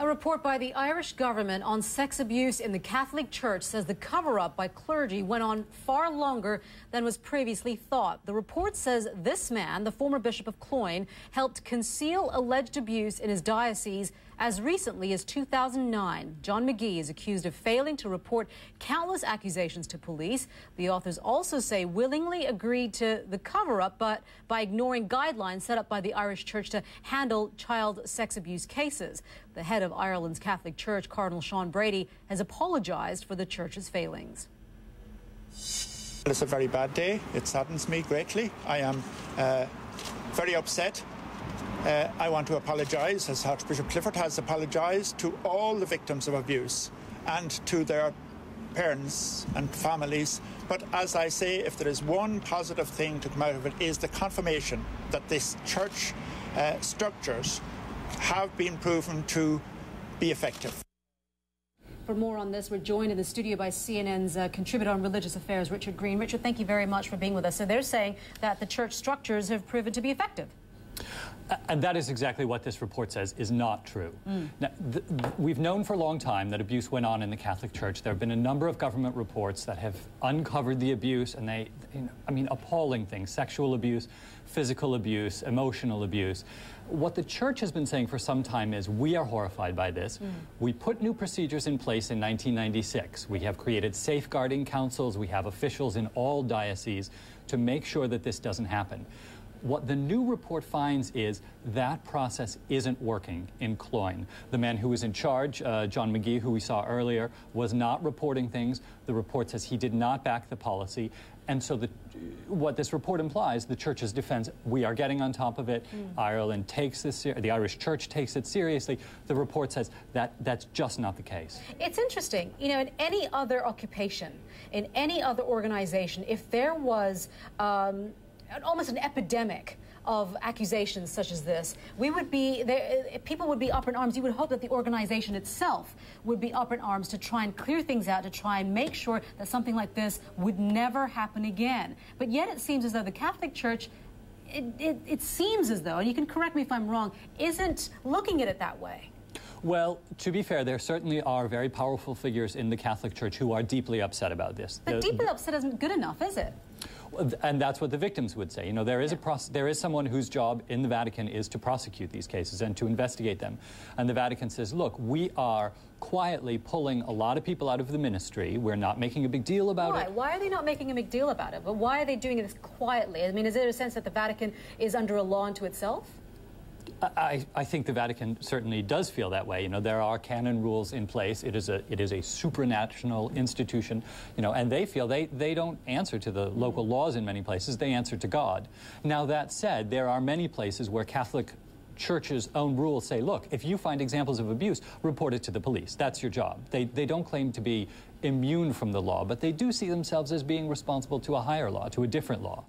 A report by the Irish government on sex abuse in the Catholic Church says the cover-up by clergy went on far longer than was previously thought. The report says this man, the former Bishop of Cloyne, helped conceal alleged abuse in his diocese as recently as 2009. John McGee is accused of failing to report countless accusations to police. The authors also say willingly agreed to the cover-up, but by ignoring guidelines set up by the Irish Church to handle child sex abuse cases. The head of Ireland's Catholic Church, Cardinal Sean Brady, has apologized for the Church's failings. It's a very bad day. It saddens me greatly. I am very upset. I want to apologise, as Archbishop Clifford has apologised, to all the victims of abuse and to their parents and families. But as I say, if there is one positive thing to come out of it, is the confirmation that this church structures have been proven to be effective. For more on this, we're joined in the studio by CNN's contributor on religious affairs, Richard Green. Richard, thank you very much for being with us. So they're saying that the church structures have proven to be effective. And that is exactly what this report says is not true. Now, we've known for a long time that abuse went on in the Catholic Church. There have been a number of government reports that have uncovered the abuse, and appalling things: sexual abuse, physical abuse, emotional abuse. What the Church has been saying for some time is, we are horrified by this. We put new procedures in place in 1996. We have created safeguarding councils. We have officials in all dioceses to make sure that this doesn't happen. What the new report finds is that process isn't working in Cloyne. The man who was in charge, John McGee, who we saw earlier, was not reporting things. The report says he did not back the policy. And so what this report implies, the Church's defense, we are getting on top of it. Ireland takes this, the Irish Church takes it seriously. The report says that that's just not the case. It's interesting. You know, in any other occupation, in any other organization, if there was almost an epidemic of accusations such as this, people would be up in arms. You would hope that the organization itself would be up in arms to try and clear things out, to try and make sure that something like this would never happen again. But yet it seems as though the Catholic Church, it seems as though, and you can correct me if I'm wrong, isn't looking at it that way. Well, to be fair, there certainly are very powerful figures in the Catholic Church who are deeply upset about this. But deeply upset isn't good enough, is it? And that's what the victims would say. You know, there is someone whose job in the Vatican is to prosecute these cases and to investigate them. And the Vatican says, look, we are quietly pulling a lot of people out of the ministry. We're not making a big deal about it. Why are they not making a big deal about it? But why are they doing it quietly? I mean, is there a sense that the Vatican is under a law unto itself? I think the Vatican certainly does feel that way. You know, there are canon rules in place. It is a supranational institution, you know, and they feel they don't answer to the local laws in many places. They answer to God. Now, that said, there are many places where Catholic Church's own rules say, look, if you find examples of abuse, report it to the police. That's your job. They don't claim to be immune from the law, but they do see themselves as being responsible to a higher law, to a different law.